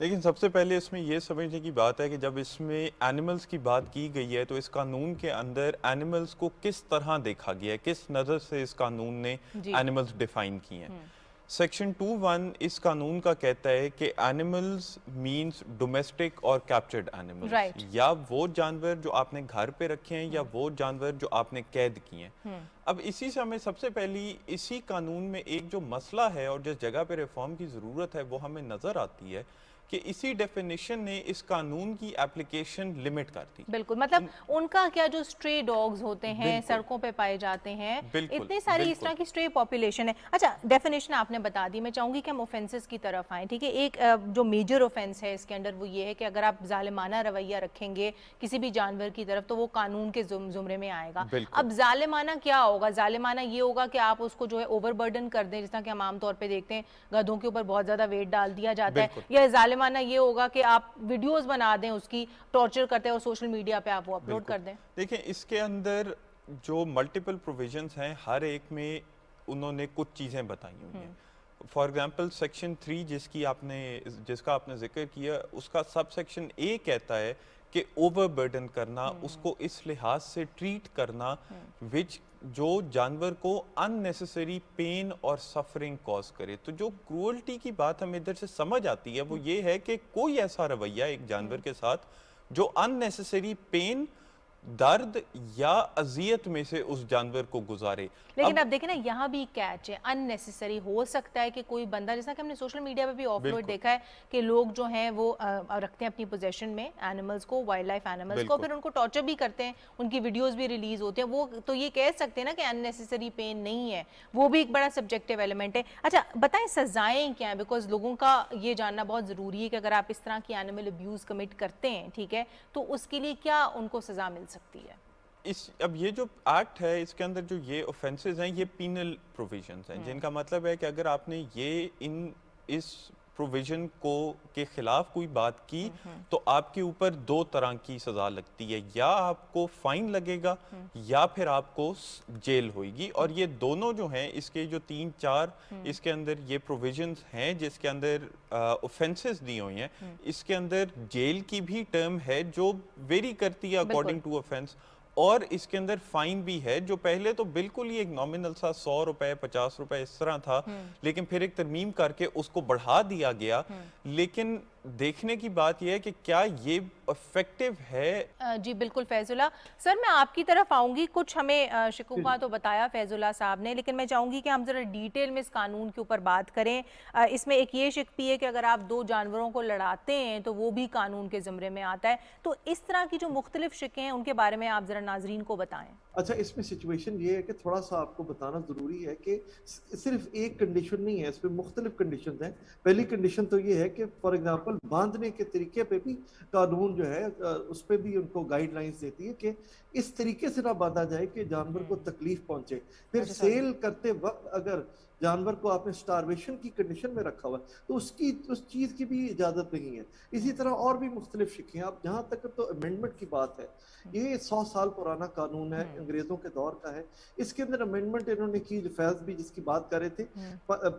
لیکن سب سے پہلے اس میں یہ سمجھنے کی بات ہے کہ جب اس میں اینیملز کی بات کی گئی ہے تو اس قانون کے اندر اینیملز کو کس طرح دیکھا گیا ہے، کس نظر سے اس قانون نے اینیملز ڈیفائن کی ہیں۔ سیکشن 2(1) اس قانون کا کہتا ہے کہ اینیملز مینز ڈومیسٹک اور کیپچرڈ اینیملز، یا وہ جانور جو آپ نے گھر پہ رکھے ہیں یا وہ جانور جو آپ نے قید کیے ہیں۔ اب اسی سے ہمیں سب سے پہلی اسی قانون میں ایک جو مسئلہ ہے اور جس جگہ پہ ریفارم کی ضرورت ہے وہ ہمیں نظر آتی ہے کہ اسی ڈیفینیشن نے اس قانون کی اپلیکیشن لمٹ کر دی۔ بالکل، مطلب ان کا کیا جو سٹرے ڈاگز ہوتے ہیں سڑکوں پہ پائے جاتے ہیں، اتنی ساری اس طرح کی سٹرے پاپولیشن ہے۔ اچھا، ڈیفینیشن آپ نے بتا دی، میں چاہوں گی کہ ہم اوفینسز کی طرف آئیں، ٹھیک ہے؟ ایک جو میجر اوفینس ہے اس کے اندر وہ یہ ہے کہ اگر آپ ظالمانہ رویہ رکھیں گے کسی بھی جانور کی طرف تو وہ قانون کے زمرے میں آئے گا۔ اب ظالمانہ کیا ہوگا؟ ظالمانہ یہ ہوگا کہ آپ اس کو جو ہے اوور برڈن کر دیں، جس طرح کہ ہم عام طور پہ دیکھتے ہیں گدھوں کے اوپر بہت زیادہ ویٹ ڈال دیا جاتا ہے، یا ظالمانہ یہ ہوگا کہ آپ ویڈیوز بنا دیں اس کی ٹارچر کرتے ہیں اور سوشل میڈیا پہ آپ وہ اپلوڈ کر دیں۔ دیکھیں اس کے اندر جو ملٹیپل پروویژنز ہیں ہر ایک میں انہوں نے کچھ چیزیں بتائی ہوئی ہیں۔ فار ایگزامپل سیکشن 3 جس کا آپ نے ذکر کیا، اس کا سب سیکشن اے کہتا ہے کہ اوور برڈن کرنا، اس کو اس لحاظ سے ٹریٹ کرنا وچ جو جانور کو ان نیسیسری پین اور سفرنگ کوز کرے۔ تو جو کروئلٹی کی بات ہمیں ادھر سے سمجھ آتی ہے وہ یہ ہے کہ کوئی ایسا رویہ ایک جانور کے ساتھ جو ان نیسیسری پین، درد یا اذیت میں سے اس جانور کو گزارے۔ لیکن اب دیکھیں نا یہاں بھی کیچ ہے، ان نیسیسری ہو سکتا ہے کہ کوئی بندہ، جیسا کہ ہم نے سوشل میڈیا پہ بھی آف لوڈ دیکھا ہے کہ لوگ جو ہیں وہ رکھتے ہیں اپنی پوزیشن میں اینیملز کو، وائلڈ لائف اینیملز کو، پھر ان کو ٹارچر بھی کرتے ہیں، ان کی ویڈیوز بھی ریلیز ہوتے ہیں، وہ تو یہ کہہ سکتے ہیں نا کہ ان نیسیسری پین نہیں ہے، وہ بھی ایک بڑا سبجیکٹیو ایلیمنٹ ہے۔ اچھا بتائیں سزائیں کیا ہیں، بیکاز لوگوں کا یہ جاننا بہت ضروری ہے کہ اگر آپ اس طرح کی اینیمل ابیوز کمٹ کرتے ہیں، ٹھیک ہے، تو اس کے لیے کیا ان کو سزا مل سکتی ہے؟ اب یہ جو ایکٹ ہے اس کے اندر جو یہ اوفینسز ہیں یہ پینل پروویژنز ہیں، جن کا مطلب ہے کہ اگر آپ نے اس پروویژن کے خلاف کوئی بات کی تو آپ کے اوپر دو طرح کی سزا لگتی ہے، یا آپ کو فائن لگے گا یا پھر آپ کو جیل ہوئے گی۔ اور یہ دونوں جو ہیں اس کے جو 3-4 اس کے اندر یہ پروویژنز ہیں جس کے اندر اوفینسز دی ہوئی ہیں، اس کے اندر جیل کی بھی ٹرم ہے جو ویری کرتی ہے اکارڈنگ ٹو اوفینس، اور اس کے اندر فائن بھی ہے جو پہلے تو بالکل ہی ایک نامنل سا 100 روپے 50 روپے اس طرح تھا، لیکن پھر ایک ترمیم کر کے اس کو بڑھا دیا گیا۔ لیکن دیکھنے کی بات یہ ہے کہ کیا یہ افیکٹو ہے؟ جی بالکل فیض اللہ سر، میں آپ کی طرف آؤں گی، کچھ ہمیں شکوہ تو بتایا فیض اللہ صاحب نے، لیکن میں چاہوں گی کہ ہم ذرا ڈیٹیل میں اس قانون کے اوپر بات کریں۔ اس میں ایک یہ شک بھی ہے کہ اگر آپ دو جانوروں کو لڑاتے ہیں تو وہ بھی قانون کے زمرے میں آتا ہے، تو اس طرح کی جو مختلف شکیں ہیں ان کے بارے میں آپ ذرا ناظرین کو بتائیں۔ اچھا، اس میں سچویشن یہ ہے کہ تھوڑا سا آپ کو بتانا ضروری ہے کہ صرف ایک کنڈیشن نہیں ہے، اس میں مختلف کنڈیشنز ہیں۔ پہلی کنڈیشن تو یہ ہے کہ فار ایگزامپل باندھنے کے طریقے پہ بھی قانون جو ہے اس پہ بھی ان کو گائیڈ لائنز دیتی ہے کہ اس طریقے سے نہ باندھا جائے کہ جانور کو تکلیف پہنچے۔ پھر سیل کرتے وقت اگر جانور کو آپ نے سٹارویشن کی کنڈیشن میں رکھا ہوا ہے تو اس چیز کی بھی اجازت نہیں ہے۔ اسی طرح اور بھی مختلف شکیں ہیں۔ اب جہاں تک تو امینڈمنٹ کی بات ہے، یہ 100 سال پرانا قانون ہے، انگریزوں کے دور کا ہے۔ اس کے اندر امینڈمنٹ انہوں نے کی، فیض بھی جس کی بات کر رہے تھے،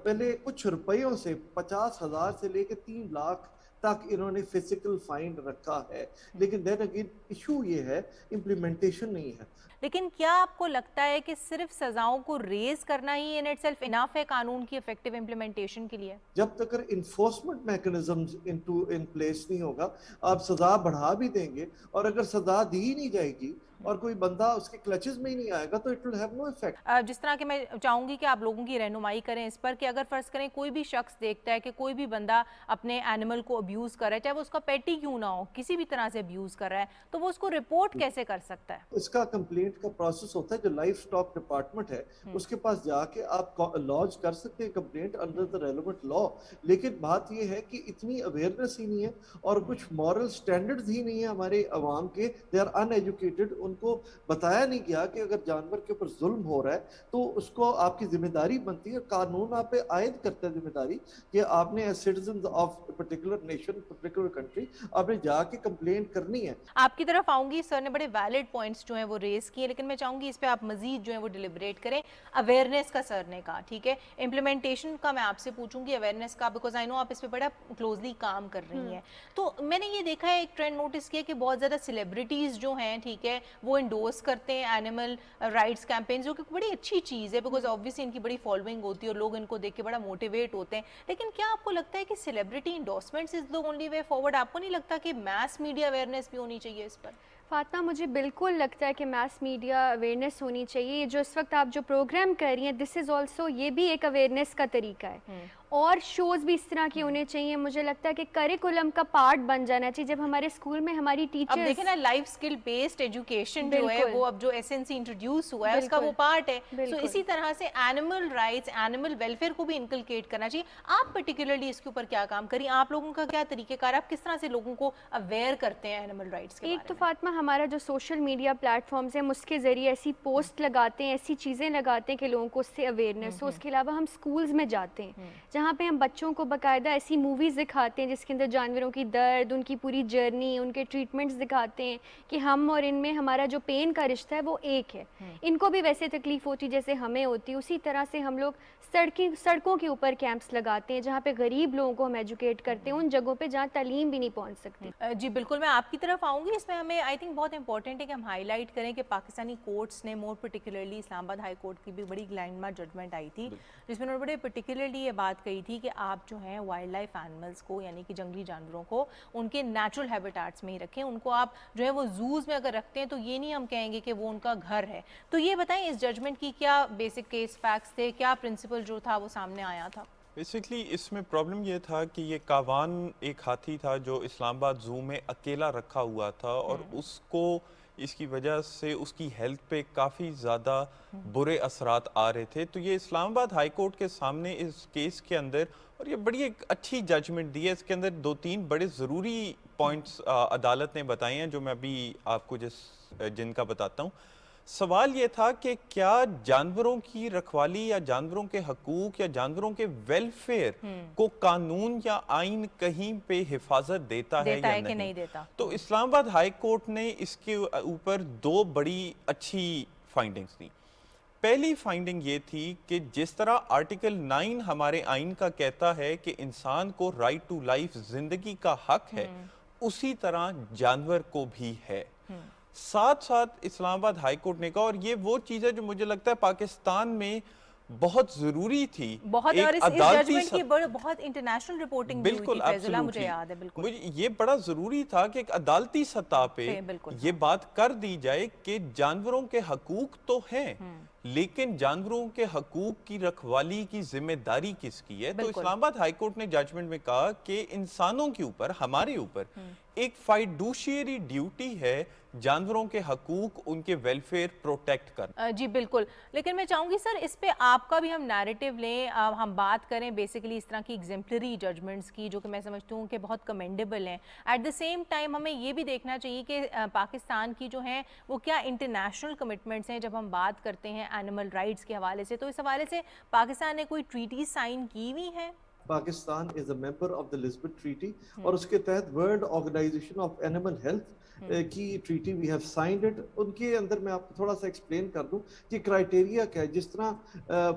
پہلے کچھ روپیوں سے 50,000 سے لے کے 3 لاکھ تک انہوں نے فزیکل فائن رکھا ہے، لیکن دین اگین ایشو یہ ہے امپلیمنٹیشن نہیں ہے۔ لیکن کیا آپ کو لگتا ہے کہ صرف سزاؤں کو ریز کرنا ہی ان اٹسیلف انف ہے قانون کی افیکٹو امپلیمنٹیشن کے لیے؟ جب تک انفورسمنٹ میکنزمز ان پلیس نہیں ہوگا، آپ سزا بڑھا بھی دیں گے اور اگر سزا دی نہیں جائے گی اور کوئی بندہ اس کے کلچز میں ہی نہیں آئے گا تو it will have no effect. جس طرح کہ میں چاہوں گی کہ آپ لوگوں کی رہنمائی کریں اس پر کہ اگر فرض کریں کوئی بھی شخص دیکھتا ہے کہ کوئی بھی بندہ اپنے اینیمل کو ابیوز کر رہا ہے، چاہے وہ اس کا پیٹ ہی کیوں نہ ہو، کسی بھی طرح سے ابیوز کر رہا ہے، تو وہ اس کو رپورٹ کیسے کر سکتا ہے؟ اس کا کمپلینٹ کا پروسیس ہوتا ہے، جو لائف سٹاک ڈپارٹمنٹ ہے اس کے پاس جا کے آپ لانچ کر سکتے ہیں کمپلینٹ انڈر دا ریلیونٹ لا۔ لیکن بات یہ ہے کہ اتنی اویئرنیس ہی نہیں ہے اور کچھ مورل سٹینڈرڈز ہی نہیں ہے ہمارے عوام کے، دے آر ان ایجوکیٹڈ، ان ان کو بتایا نہیں گیا کہ اگر جانور کے اوپر ظلم ہو رہا ہے تو اس کو آپ کی ذمہ داری بنتی ہے, قانون آپ پہ عائد کرتا ہے ذمہ داری کہ آپ نے citizens of particular nation, particular country, آپ نے جا کے کمپلینٹ کرنی ہے. آپ کی طرف آؤں گی, سر نے بڑے ویلڈ پوائنٹس جو ہیں وہ ریز کیے, لیکن میں چاہوں گی اس پہ آپ مزید جو ہیں وہ ڈیلیبریٹ کریں. اویئرنیس کا سر نے کہا, ٹھیک ہے, امپلیمنٹیشن کا میں آپ سے پوچھوں گی, اویئرنیس کا, بیکاز آئی نو آپ اس پہ بڑا کلوزلی کام کر رہی ہیں. تو میں نے یہ دیکھا ہے, ایک ٹرینڈ نوٹس کیا کہ بہت زیادہ سیلیبریٹیز جو ہیں, ٹھیک ہے, وہ انڈورس کرتے ہیں اینیمل رائٹس کیمپینز, جو کہ بڑی اچھی چیز ہے بیکاز آبویسلی ان کی بڑی فالوئنگ ہوتی ہے اور لوگ ان کو دیکھ کے بڑا موٹیویٹ ہوتے ہیں. لیکن کیا آپ کو لگتا ہے کہ celebrity endorsements is the only way forward? آپ کو نہیں لگتا کہ میس میڈیا اویئرنیس بھی ہونی چاہیے اس پر؟ فاطمہ, مجھے بالکل لگتا ہے کہ میس میڈیا اویئرنیس ہونی چاہیے. جو اس وقت آپ جو پروگرام کر رہی ہیں, دس از آلسو, یہ بھی ایک اویئرنیس کا طریقہ ہے, اور شوز بھی اس طرح کے ہونے چاہیے. مجھے لگتا ہے کہ کریکولم کا پارٹ بن جانا چاہیے. جب ہمارے اسکول میں ہماری ٹیچرز, اب دیکھیں نا, لائف سکل بیسڈ ایجوکیشن جو ہے وہ اب جو SNC انٹروڈیوس ہوا ہے اس کا وہ پارٹ ہے. سو اسی طرح سے اینیمل رائٹس, اینیمل ویلفیئر کو بھی انکلکیٹ کرنا چاہیے. آپ پرٹیکولرلی اس کے اوپر کیا کام کریں؟ آپ لوگوں کا کیا طریقہ کار ہے؟ آپ کس طرح سے لوگوں کو اویئر کرتے ہیں اینیمل رائٹس کے بارے میں؟ ایک تو فاطمہ, ہمارا جو سوشل میڈیا پلیٹ فارمز ہیں, اس کے ذریعے ایسی پوسٹ لگاتے ہیں, ایسی چیزیں لگاتے ہیں کہ لوگوں کو اس سے اویئرنیس ہو. اس کے علاوہ ہم اسکولز میں جاتے ہیں جہاں پہ ہم بچوں کو باقاعدہ ایسی موویز دکھاتے ہیں جس کے اندر جانوروں کی درد, ان کی پوری جرنی, ان کے ٹریٹمنٹس دکھاتے ہیں کہ ہم اور ان میں ہمارا جو پین کا رشتہ ہے وہ ایک ہے. ان کو بھی ویسے تکلیف ہوتی جیسے ہمیں ہوتی. اسی طرح سے ہم لوگ سڑکوں کے اوپر کیمپس لگاتے ہیں جہاں پہ غریب لوگوں کو ہم ایجوکیٹ کرتے ہیں, ان جگہوں پہ جہاں تعلیم بھی نہیں پہنچ سکتی. جی بالکل, میں آپ کی طرف آؤں گی. اس میں ہمیں آئی تھنک بہت امپورٹنٹ ہے کہ ہم ہائی لائٹ کریں کہ پاکستانی کورٹس نے, مور پرٹیکولرلی اسلام آباد ہائی کورٹ کی بھی بڑی لینڈ مارک ججمنٹ آئی تھی جس میں انہوں نے بڑے پرٹیکولرلی یہ بات کہی تھی کہ آپ جو ہیں وائلڈ لائف اینیملس کو, یعنی کہ جنگلی جانوروں کو, ان کے نیچرل ہیبیٹاٹس میں ہی رکھیں. ان کو آپ جو ہے وہ زوز میں اگر رکھتے ہیں تو یہ نہیں ہم کہیں گے کہ وہ ان کا گھر ہے. تو یہ بتائیں اس ججمنٹ کی کیا بیسک کیس فیکٹس تھے, کیا پرنسپل جو تھا وہ سامنے آیا تھا؟ بیسکلی اس میں پرابلم یہ تھا کہ یہ کاوان ایک ہاتھی تھا جو اسلام آباد زو میں اکیلا رکھا ہوا تھا, اور اس کو اس کی وجہ سے اس کی ہیلتھ پہ کافی زیادہ برے اثرات آ رہے تھے. تو یہ اسلام آباد ہائی کورٹ کے سامنے اس کیس کے اندر, اور یہ بڑی ایک اچھی ججمنٹ دی ہے. اس کے اندر 2-3 بڑے ضروری پوائنٹس عدالت نے بتائے ہیں جو میں ابھی آپ کو جن کا بتاتا ہوں. سوال یہ تھا کہ کیا جانوروں کی رکھوالی یا جانوروں کے حقوق یا جانوروں کے ویلفیئر کو قانون یا آئین کہیں پہ حفاظت دیتا ہے یا نہیں دیتا. تو اسلام آباد ہائی کورٹ نے اس کے اوپر 2 بڑی اچھی فائنڈنگز دی. پہلی فائنڈنگ یہ تھی کہ جس طرح آرٹیکل 9 ہمارے آئین کا کہتا ہے کہ انسان کو رائٹ ٹو لائف, زندگی کا حق ہے, اسی طرح جانور کو بھی ہے. ساتھ ساتھ اسلام آباد ہائی کورٹ نے کہا, اور یہ وہ چیز ہے جو مجھے لگتا ہے پاکستان میں بہت ضروری تھی, بہت, اور اس ججمنٹ کی بہت انٹرنیشنل رپورٹنگ بھی ہوئی تھی فیض اللہ, مجھے یاد ہے. بالکل یہ بڑا ضروری تھا کہ ایک عدالتی سطح پہ یہ بات کر دی جائے کہ جانوروں کے حقوق تو ہیں, لیکن جانوروں کے حقوق کی رکھوالی کی ذمہ داری کس کی ہے. تو اسلام آباد ہائی کورٹ نے ججمنٹ میں کہا کہ انسانوں کے اوپر, ہمارے اوپر ایک فائڈوشیری ڈیوٹی ہے جانوروں کے حقوق, ان کے ویلفیئر پروٹیکٹ کرنا. جی بالکل, لیکن میں چاہوں گی سر اس پہ آپ کا بھی ہم نیریٹو لیں, ہم بات کریں بیسیکلی اس طرح کی ایگزمپلری ججمنٹس کی جو کہ میں سمجھتی ہوں کہ بہت کمینڈیبل ہیں. ایٹ دا سیم ٹائم ہمیں یہ بھی دیکھنا چاہیے کہ پاکستان کی جو ہیں وہ کیا انٹرنیشنل کمٹمنٹس ہیں جب ہم بات کرتے ہیں اینیمل رائٹس کے حوالے سے. تو اس حوالے سے پاکستان نے کوئی ٹریٹی سائن کی ہوئی ہے؟ Pakistan is a member of the Lisbon treaty, اور اس کے تحت world organisation of animal health کی treaty we have signed it. ان کے اندر میں آپ کو تھوڑا سا ایکسپلین کر دوں کہ کرائٹیریا کیا ہے. جس طرح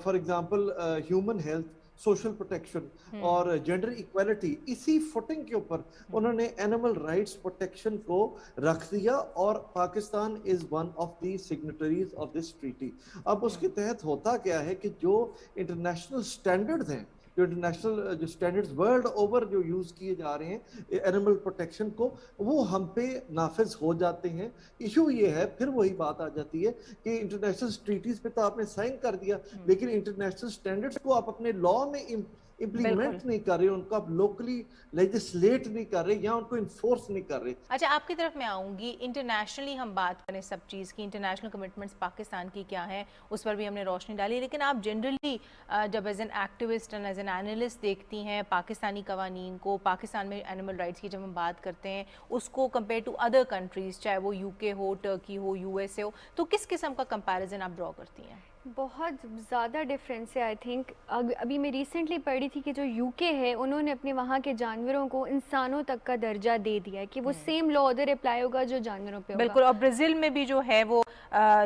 for example human health, social protection اور جینڈر ایکویلٹی, اسی فوٹنگ کے اوپر انہوں نے اینیمل رائٹس پروٹیکشن کو رکھ دیا, اور Pakistan is one of the signatories of this treaty. اب اس کے تحت ہوتا کیا ہے کہ جو انٹرنیشنل سٹینڈرڈز ہیں, جو انٹرنیشنل جو سٹینڈرڈز ورلڈ اوور جو یوز کیے جا رہے ہیں اینیمل پروٹیکشن کو, وہ ہم پہ نافذ ہو جاتے ہیں. ایشو یہ ہے, پھر وہی بات آ جاتی ہے کہ انٹرنیشنل ٹریٹیز پہ تو آپ نے سائن کر دیا, لیکن انٹرنیشنل سٹینڈرڈز کو آپ اپنے لاء میں implement نہیں کر رہے, ان کو آپ locally legislate نہیں کر رہے یا ان کو enforce نہیں کر رہے. اچھا آپ کی طرف میں آؤں گی, انٹرنیشنلی ہم بات کریں سب چیز کی, انٹرنیشنل کمٹمنٹس پاکستان کی کیا ہیں اس پر بھی ہم نے روشنی ڈالی, لیکن آپ جنرلی جب as an activist and as an analyst دیکھتی ہیں پاکستانی قوانین کو, پاکستان میں اینیمل رائٹس کی جب ہم بات کرتے ہیں اس کو کمپیئر ٹو ادر کنٹریز, چاہے وہ یو کے ہو, ٹرکی ہو, یو ایس اے ہو, تو کس قسم کا کمپیریزن آپ ڈرا کرتی ہیں؟ بہت زیادہ ڈفرینس ہے. آئی تھنک ابھی میں ریسنٹلی پڑھی تھی کہ جو یو کے ہے انہوں نے اپنے وہاں کے جانوروں کو انسانوں تک کا درجہ دے دیا ہے کہ وہ سیم لا ادھر اپلائی ہوگا جو جانوروں پہ ہوگا. بالکل, اور برازیل میں بھی جو ہے وہ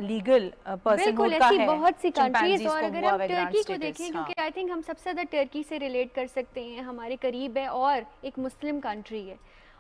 لیگل پرسن ہوڈ کا ہے. ایسی بہت سی کنٹریز, اور اگر ہم ٹرکی ٹرکی کو دیکھیں کیونکہ آئی تھنک ہم سب سے زیادہ ٹرکی سے ریلیٹ کر سکتے ہیں, ہمارے قریب ہے اور ایک مسلم کنٹری ہے,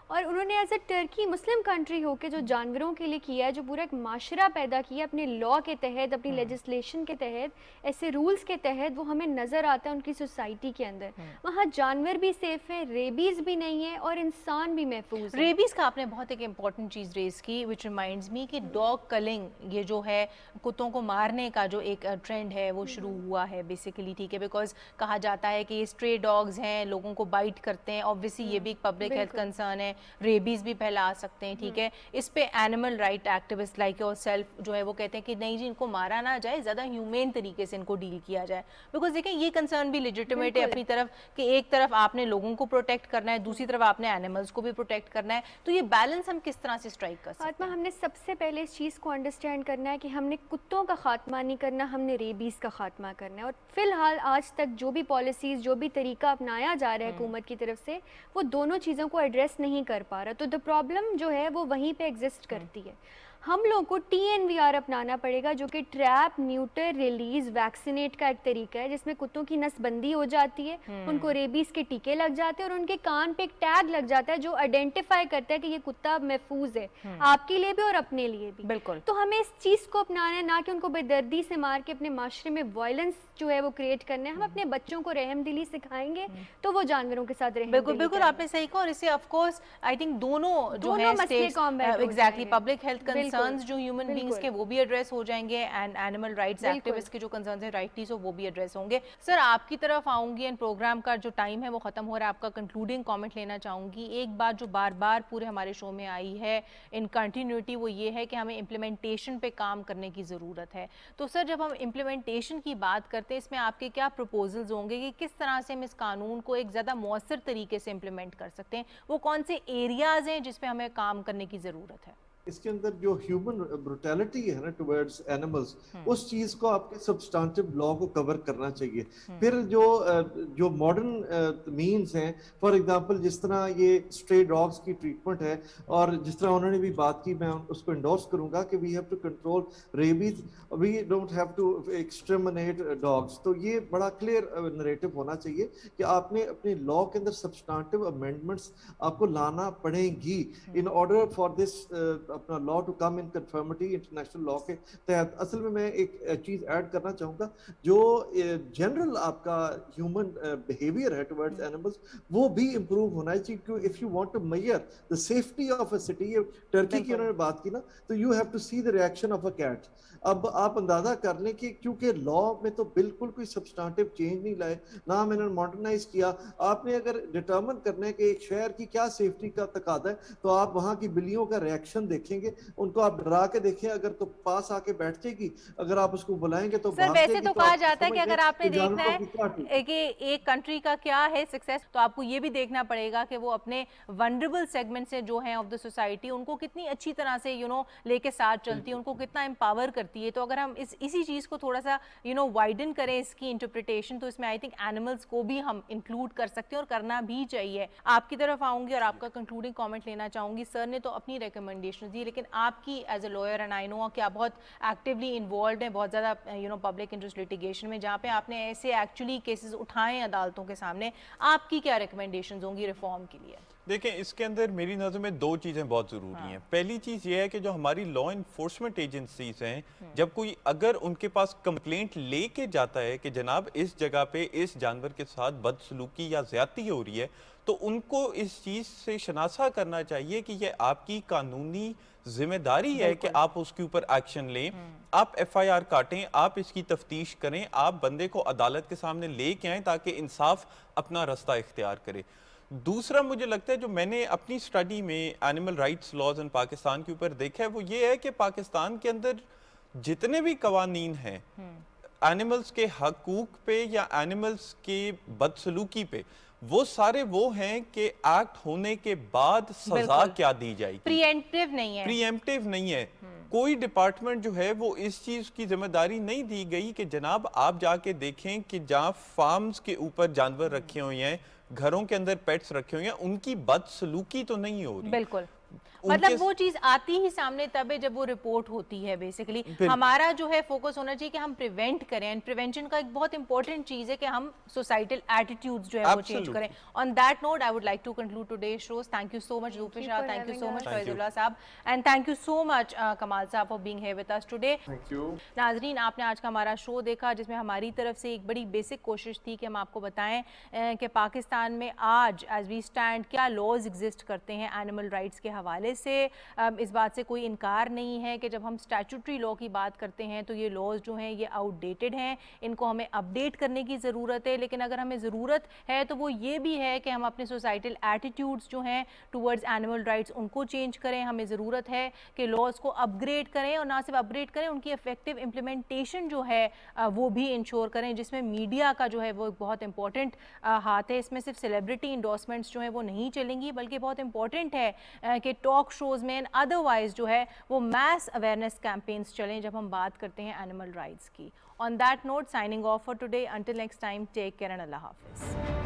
اور انہوں نے as a Turkey Muslim country ہو کے جو جانوروں کے لیے کیا ہے, جو پورا ایک معاشرہ پیدا کیا اپنے لا کے تحت, اپنی لیجسلیشن کے تحت, ایسے رولز کے تحت, وہ ہمیں نظر آتا ہے ان کی سوسائٹی کے اندر. وہاں جانور بھی سیف ہے, ریبیز بھی نہیں ہے, اور انسان بھی محفوظ ہے. ریبیز کا آپ نے بہت ایک امپورٹنٹ چیز ریز کی وچ ریمائنڈز می کہ ڈاگ کلنگ, یہ جو ہے کتوں کو مارنے کا جو ایک ٹرینڈ ہے وہ شروع ہوا ہے بیسیکلی, ٹھیک ہے, بیکاز کہا جاتا ہے کہ یہ اسٹرے ڈاگز ہیں, لوگوں کو بائٹ کرتے ہیں, obviously یہ بھی ایک پبلک ہیلتھ کنسرن ہے, ریبیز بھی پھیلا سکتے ہیں, ٹھیک ہے. اس پہ animal right activist like your self جو ہے وہ کہتے ہیں کہ نہیں جی ان کو مارا نہ جائے, زیادہ ہیومین طریقے سے ان کو ڈیل کیا جائے, بیکاز دیکھیں یہ کنسرن بھی لیجیٹیمیٹ ہے اپنی طرف کہ ایک طرف آپ نے لوگوں کو پروٹیکٹ کرنا ہے, دوسری طرف آپ نے اینیملز کو بھی پروٹیکٹ کرنا ہے, تو یہ بیلنس ہم کس طرح سے اسٹرائک کر سکتے ہیں؟ فاطمہ, ہم نے سب سے پہلے اس چیز کو انڈرسٹینڈ کرنا ہے کہ ہم نے کتوں کا خاتمہ نہیں کرنا, ہم نے ریبیز کا خاتمہ کرنا ہے. اور فی الحال آج تک جو بھی پالیسیز, جو بھی طریقہ اپنایا جا رہا ہے حکومت کی طرف سے, وہ دونوں چیزوں کو ایڈریس نہیں کر پا رہا. تو دا پرابلم جو ہے وہ وہیں پہ ایگزسٹ کرتی ہے. ہم لوگوں کو TNVR اپنانا پڑے گا, جو کہ ٹریپ, نیوٹر, ریلیز, ویکسینیٹ کا ایک طریقہ ہے جس میں کتوں کی نس بندی ہو جاتی ہے, ان کو ریبیز کے ٹیکے لگ جاتے ہیں, اور ان کے کان پہ ایک ٹیگ لگ جاتا ہے جو آئیڈینٹیفائی کرتا ہے کہ یہ کتا محفوظ ہے, آپ کے لیے بھی اور اپنے لیے بھی. بالکل. تو ہمیں اس چیز کو اپنانا ہے, نہ کہ ان کو بے دردی سے مار کے اپنے معاشرے میں وائلنس جو ہے وہ کریٹ کرنا ہے. ہم اپنے بچوں کو رحم دلی سکھائیں گے تو وہ جانوروں کے ساتھ رحم بالکل بالکل آپ نے صحیح کہا, اور اس سے آف کورس آئی تھنک دونوں جو ہے ایگزیکٹلی پبلک ہیلتھ کنسرنز جو ہیومن بینگز کے وہ بھی ایڈریس ہو جائیں گے, اینڈ اینیمل رائٹس ایکٹیوسٹ کے جو کنسرنز ہیں رائٹلیز وہ بھی ایڈریس ہوں گے. سر آپ کی طرف آؤں گی, اینڈ پروگرام کا جو ٹائم ہے وہ ختم ہو رہا ہے, آپ کا کنکلوڈنگ کامنٹ لینا چاہوں گی. ایک بات جو بار بار پورے ہمارے شو میں آئی ہے ان کنٹینیوٹی, وہ یہ ہے کہ ہمیں امپلیمنٹیشن پہ کام کرنے کی ضرورت ہے. تو سر جب ہم امپلیمنٹیشن کی بات کرتے ہیں, اس میں آپ کے کیا پروپوزلز ہوں گے کہ کس طرح سے ہم اس قانون کو ایک زیادہ مؤثر طریقے سے امپلیمنٹ کر سکتے ہیں, وہ کون سے ایریاز ہیں جس پہ ہمیں کام کرنے کی ضرورت ہے؟ اس کے اندر جو ہیومن بروٹیلٹی ہے نا ٹورڈز اینیملز, اس چیز کو آپ کے سبسٹانٹیو لا کو کور کرنا چاہیے. پھر جو ماڈرن مینز ہیں, فار ایگزامپل جس طرح یہ اسٹرے ڈاگس کی ٹریٹمنٹ ہے, اور جس طرح انہوں نے بھی بات کی, میں اس کو انڈورس کروں گا کہ we have to control rabies, we don't have to exterminate dogs. تو یہ بڑا کلیئر نریٹو ہونا چاہیے کہ آپ نے اپنے لا کے اندر سبسٹانٹیو امینڈمنٹس آپ کو لانا پڑیں گی ان آرڈر فار دس اپنا law to come in conformity international law کے تحت. اصل میں ایک چیز ایڈ کرنا چاہوں گا, جو جنرل آپ کا ہیومن بیہیویئر ہے ٹورڈز اینیملز, وہ بھی امپروو ہونا چاہیے. کیونکہ if you want to measure the safety of a city, Turkey کی انہوں نے بات کی نا, تو you have to see the reaction of a cat. اب آپ اندازہ کر لیں کہ کیونکہ لا میں تو بالکل کوئی سبسٹانٹیو چینج نہیں لائے, نہ میں نے ماڈرنائز کیا. آپ نے اگر ڈٹرمن کرنا ہے کہ ایک شہر کی کیا سیفٹی کا تقاضا ہے, تو آپ وہاں کی بلیوں کا ریئیکشن دیکھیں گے, ان کو آپ ڈرا کے دیکھیں, اگر تو پاس آ کے بیٹھ جائے گی, اگر آپ اس کو بلائیں گے تو سر ویسے تو کہا جاتا ہے کہ اگر آپ نے دیکھنا ہے کہ ایک کنٹری کا کیا ہے سکسیس, تو آپ کو یہ بھی دیکھنا پڑے گا کہ وہ اپنے ونڈریبل سیگمنٹ سے جو ہیں آف دا سوسائٹی, ان کو کتنی اچھی طرح سے لے کے ساتھ چلتی ہے, ان کو کتنا امپاور کرتی ہے. تو اگر ہم اسی چیز کو تھوڑا سا وائڈن کریں اس کی انٹرپریٹیشن, تو اس میں آئی تھنک اینیملز کو بھی ہم انکلوڈ کر سکتے ہیں, اور کرنا بھی چاہیے. آپ کی طرف آؤں گی اور آپ کا کنکلوڈنگ کامنٹ لینا چاہوں گی. سر نے تو اپنی ریکمنڈیشن دی, لیکن آپ کی as a lawyer, and I know کہ آپ بہت ایکٹیولی انوالوڈ ہیں بہت زیادہ پبلک انٹرسٹ لیٹیگیشن میں, جہاں پہ آپ نے ایسے ایکچولی کیسز اٹھائے ہیں عدالتوں کے سامنے, آپ کی کیا ریکمنڈیشنز ہوں گی ریفارم کے لیے؟ دیکھیں اس کے اندر میری نظر میں دو چیزیں بہت ضروری ہیں. پہلی چیز یہ ہے کہ جو ہماری لا انفورسمنٹ ایجنسیز ہیں, جب کوئی اگر ان کے پاس کمپلینٹ لے کے جاتا ہے کہ جناب اس جگہ پہ اس جانور کے ساتھ بدسلوکی یا زیادتی ہو رہی ہے, تو ان کو اس چیز سے شناسا کرنا چاہیے کہ یہ آپ کی قانونی ذمہ داری ہے کہ آپ اس کے اوپر ایکشن لیں, آپ ایف آئی آر کاٹیں, آپ اس کی تفتیش کریں, آپ بندے کو عدالت کے سامنے لے کے آئیں تاکہ انصاف اپنا رستہ اختیار کرے. دوسرا مجھے لگتا ہے جو میں نے اپنی سٹڈی میں اینیمل رائٹس لاز ان پاکستان کے اوپر دیکھا ہے وہ یہ ہے کہ پاکستان کے اندر جتنے بھی قوانین ہیں اینیملز کے حقوق پہ یا اینیملز کے بدسلوکی پہ, وہ سارے وہ ہیں کہ ایکٹ ہونے کے بعد سزا کیا دی جائے گی, پری ایمپٹیو نہیں ہے, پری ایمپٹیو نہیں ہے. کوئی ڈپارٹمنٹ جو ہے وہ اس چیز کی ذمہ داری نہیں دی گئی کہ جناب آپ جا کے دیکھیں کہ جہاں فارمز کے اوپر جانور رکھے ہوئے ہیں, گھروں کے اندر پیٹس رکھے ہوئے ہیں, ان کی بدسلوکی تو نہیں ہو رہی. بالکل, مطلب وہ چیز آتی ہی سامنے تب ہے جب وہ رپورٹ ہوتی ہے. بیسیکلی ہمارا جو ہے فوکس ہونا چاہیے کہ ہم پریونٹ کریں, اینڈ پریونشن کا ایک بہت امپورٹنٹ چیز ہے کہ ہم سوسائٹل ایٹیٹیوڈز جو ہے وہ چینج کریں. On that note I would like to conclude today's shows. Thank you so much Zafar Shah, thank you so much Faiz Ullah Sahab, and thank you so much Kamal Sahab for being here with us today. ناظرین, آپ نے آج کا ہمارا شو دیکھا جس میں ہماری طرف سے ایک بڑی بیسک کوشش تھی کہ ہم آپ کو بتائیں کہ پاکستان میں آج ایز وی اسٹینڈ کیا لاز ایگزسٹ کرتے ہیں اینیمل رائٹس کے حوالے سے. اس بات سے کوئی انکار نہیں ہے کہ جب ہم اسٹیچوٹری لاء کی بات کرتے ہیں تو یہ لاز جو ہیں یہ آؤٹ ڈیٹڈ ہیں, ان کو ہمیں اپ ڈیٹ کرنے کی ضرورت ہے. لیکن اگر ہمیں ضرورت ہے تو وہ یہ بھی ہے کہ ہم اپنے سوسائٹل ایٹیٹیوڈز جو ہیں ٹورڈز اینیمل رائٹس ان کو چینج کریں. ہمیں ضرورت ہے کہ لاز کو اپ گریڈ کریں, اور نہ صرف اپ گریڈ کریں, ان کی افیکٹو امپلیمنٹیشن جو ہے وہ بھی انشور کریں, جس میں میڈیا کا جو ہے وہ ایک بہت امپورٹنٹ ہاتھ ہے. اس میں صرف سیلیبریٹی انڈورسمنٹس جو ہیں وہ نہیں چلیں گی, بلکہ بہت امپورٹنٹ ہے کہ ٹاک شوز میں ادروائز جو ہے وہ میس اویئرنیس کیمپینز چلیں جب ہم بات کرتے ہیں اینیمل رائٹس کی. On that note signing off for today, until next time, take care and Allah حافظ.